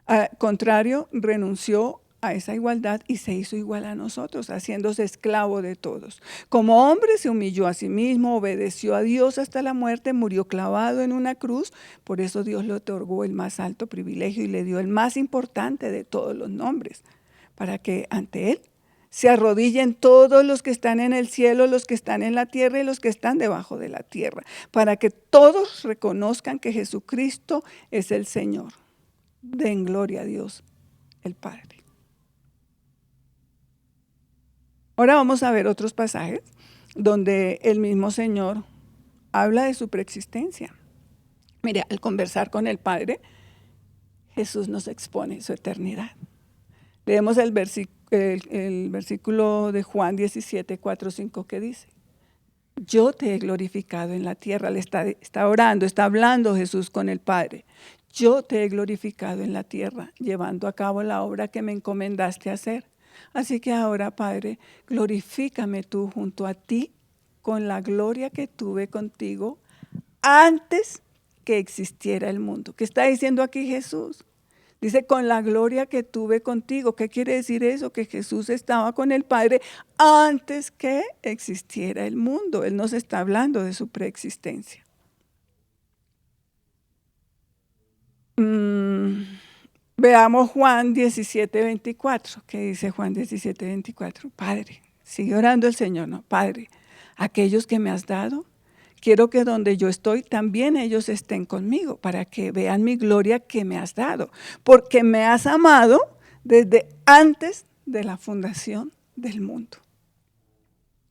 Al contrario, renunció a esa igualdad y se hizo igual a nosotros, haciéndose esclavo de todos. Como hombre se humilló a sí mismo, obedeció a Dios hasta la muerte, murió clavado en una cruz. Por eso Dios le otorgó el más alto privilegio y le dio el más importante de todos los nombres, para que ante Él se arrodillen todos los que están en el cielo, los que están en la tierra y los que están debajo de la tierra, para que todos reconozcan que Jesucristo es el Señor. Den gloria a Dios, el Padre. Ahora vamos a ver otros pasajes donde el mismo Señor habla de su preexistencia. Mire, al conversar con el Padre, Jesús nos expone su eternidad. Leemos el versículo de Juan 17, 4, 5 que dice: yo te he glorificado en la tierra. Le está orando, está hablando Jesús con el Padre. Yo te he glorificado en la tierra, llevando a cabo la obra que me encomendaste hacer. Así que ahora, Padre, glorifícame tú junto a ti con la gloria que tuve contigo antes que existiera el mundo. ¿Qué está diciendo aquí Jesús? Dice, con la gloria que tuve contigo. ¿Qué quiere decir eso? Que Jesús estaba con el Padre antes que existiera el mundo. Él nos está hablando de su preexistencia. Veamos Juan 17, 24. ¿Qué dice Juan 17, 24? Padre, sigue orando el Señor, ¿no? Padre, aquellos que me has dado, quiero que donde yo estoy, también ellos estén conmigo, para que vean mi gloria que me has dado. Porque me has amado desde antes de la fundación del mundo.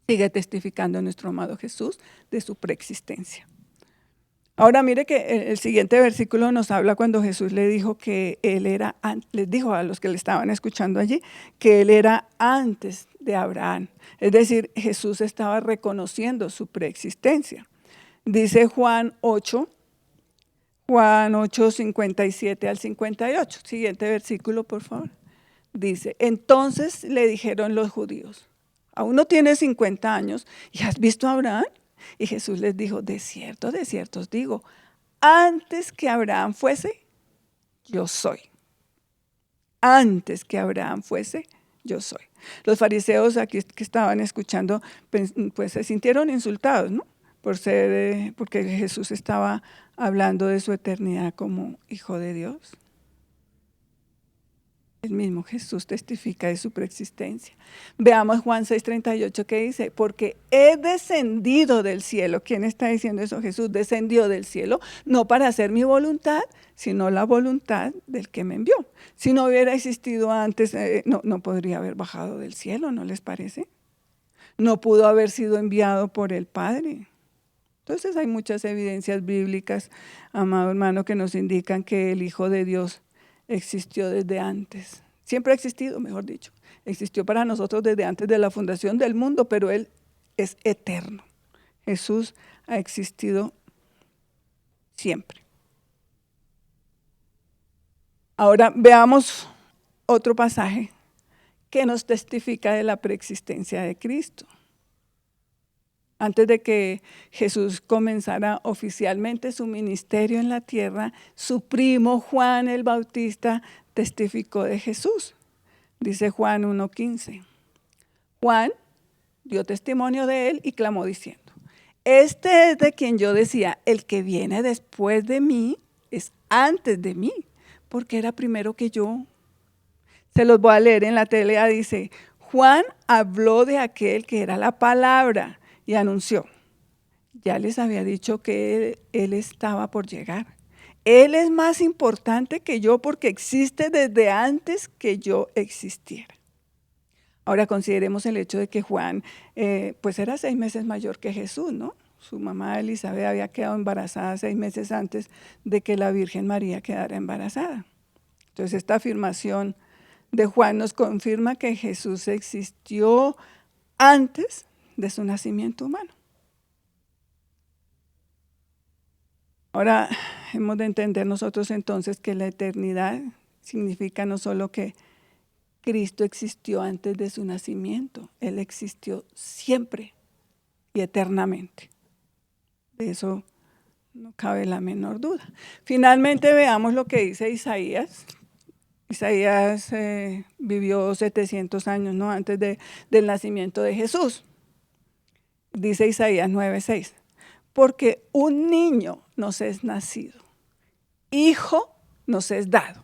Sigue testificando nuestro amado Jesús de su preexistencia. Ahora mire que el siguiente versículo nos habla cuando Jesús le dijo que Él era, les dijo a los que le estaban escuchando allí, que Él era antes de Abraham. Es decir, Jesús estaba reconociendo su preexistencia. Dice Juan 8, 57 al 58. Siguiente versículo, por favor. Dice, entonces le dijeron los judíos, aún no tienes 50 años y has visto a Abraham. Y Jesús les dijo, de cierto os digo, antes que Abraham fuese, yo soy. Antes que Abraham fuese, yo soy. Los fariseos aquí que estaban escuchando, pues se sintieron insultados, ¿no? Porque Jesús estaba hablando de su eternidad como hijo de Dios. El mismo Jesús testifica de su preexistencia. Veamos Juan 6:38 que dice, porque he descendido del cielo. ¿Quién está diciendo eso? Jesús descendió del cielo, no para hacer mi voluntad, sino la voluntad del que me envió. Si no hubiera existido antes, no podría haber bajado del cielo, ¿no les parece? No pudo haber sido enviado por el Padre. Entonces hay muchas evidencias bíblicas, amado hermano, que nos indican que el Hijo de Dios existió desde antes. Siempre ha existido, mejor dicho. Existió para nosotros desde antes de la fundación del mundo, pero Él es eterno. Jesús ha existido siempre. Ahora veamos otro pasaje que nos testifica de la preexistencia de Cristo. Antes de que Jesús comenzara oficialmente su ministerio en la tierra, su primo Juan el Bautista testificó de Jesús. Dice Juan 1:15. Juan dio testimonio de él y clamó diciendo, este es de quien yo decía, el que viene después de mí es antes de mí, porque era primero que yo. Se los voy a leer en la tele, dice, Juan habló de aquel que era la palabra, y anunció, ya les había dicho que él estaba por llegar. Él es más importante que yo porque existe desde antes que yo existiera. Ahora consideremos el hecho de que Juan, pues era 6 meses mayor que Jesús, ¿no? Su mamá Elizabeth había quedado embarazada 6 meses antes de que la Virgen María quedara embarazada. Entonces esta afirmación de Juan nos confirma que Jesús existió antes de su nacimiento humano. Ahora hemos de entender nosotros entonces que la eternidad significa no solo que Cristo existió antes de su nacimiento, Él existió siempre y eternamente. De eso no cabe la menor duda. Finalmente veamos lo que dice Isaías. Isaías vivió 700 años, ¿no? Antes del nacimiento de Jesús. Dice Isaías 9:6, porque un niño nos es nacido, hijo nos es dado.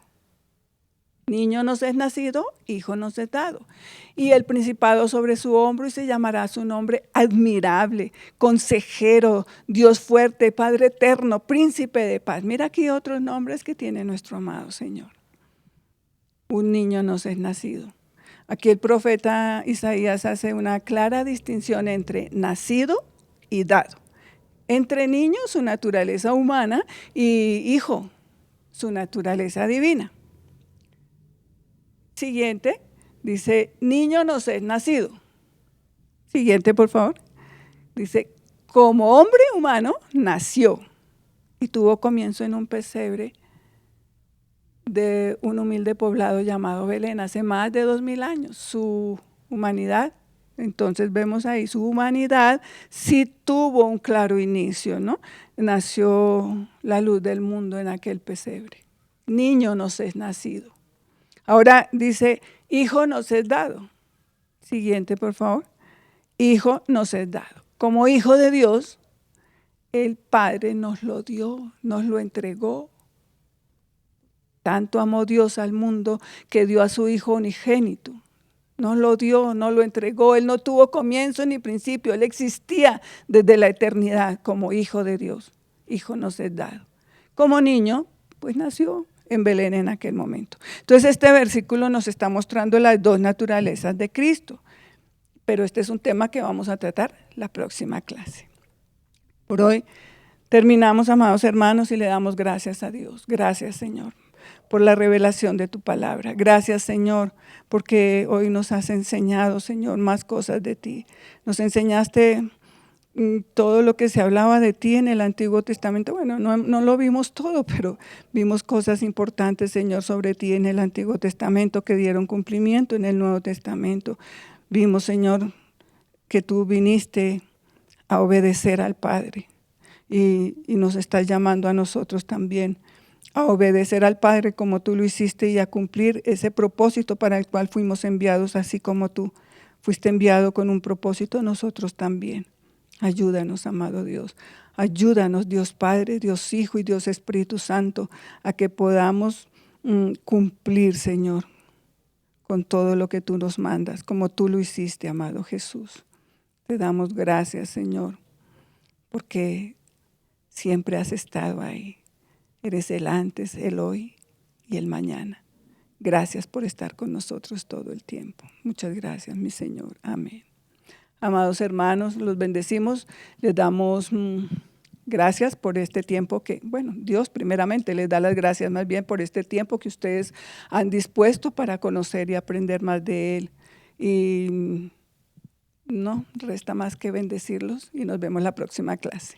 Niño nos es nacido, hijo nos es dado. Y el principado sobre su hombro y se llamará su nombre admirable, consejero, Dios fuerte, Padre eterno, príncipe de paz. Mira aquí otros nombres que tiene nuestro amado Señor. Un niño nos es nacido. Aquí el profeta Isaías hace una clara distinción entre nacido y dado. Entre niño, su naturaleza humana, y hijo, su naturaleza divina. Siguiente, dice, niño nos es nacido. Siguiente, por favor. Dice, como hombre humano nació y tuvo comienzo en un pesebre de un humilde poblado llamado Belén hace más de 2000 años. Su humanidad, entonces vemos ahí, su humanidad sí tuvo un claro inicio, ¿no? Nació la luz del mundo en aquel pesebre. Niño nos es nacido. Ahora dice, hijo nos es dado. Siguiente, por favor. Hijo nos es dado. Como hijo de Dios, el Padre nos lo dio, nos lo entregó. Tanto amó Dios al mundo que dio a su Hijo unigénito. Nos lo dio, nos lo entregó. Él no tuvo comienzo ni principio. Él existía desde la eternidad como Hijo de Dios. Hijo nos es dado. Como niño, pues nació en Belén en aquel momento. Entonces este versículo nos está mostrando las dos naturalezas de Cristo. Pero este es un tema que vamos a tratar la próxima clase. Por hoy terminamos, amados hermanos, y le damos gracias a Dios. Gracias, Señor, por la revelación de tu palabra. Gracias, Señor, porque hoy nos has enseñado, Señor, más cosas de ti. Nos enseñaste todo lo que se hablaba de ti en el Antiguo Testamento. Bueno, no lo vimos todo, pero vimos cosas importantes, Señor, sobre ti en el Antiguo Testamento que dieron cumplimiento en el Nuevo Testamento. Vimos, Señor, que tú viniste a obedecer al Padre y nos estás llamando a nosotros también a obedecer al Padre como tú lo hiciste y a cumplir ese propósito para el cual fuimos enviados, así como tú fuiste enviado con un propósito, nosotros también. Ayúdanos, amado Dios. Ayúdanos, Dios Padre, Dios Hijo y Dios Espíritu Santo, a que podamos cumplir, Señor, con todo lo que tú nos mandas, como tú lo hiciste, amado Jesús. Te damos gracias, Señor, porque siempre has estado ahí. Eres el antes, el hoy y el mañana. Gracias por estar con nosotros todo el tiempo. Muchas gracias, mi Señor. Amén. Amados hermanos, los bendecimos. Les damos gracias por este tiempo que, bueno, Dios primeramente les da las gracias más bien por este tiempo que ustedes han dispuesto para conocer y aprender más de Él. Y no resta más que bendecirlos y nos vemos la próxima clase.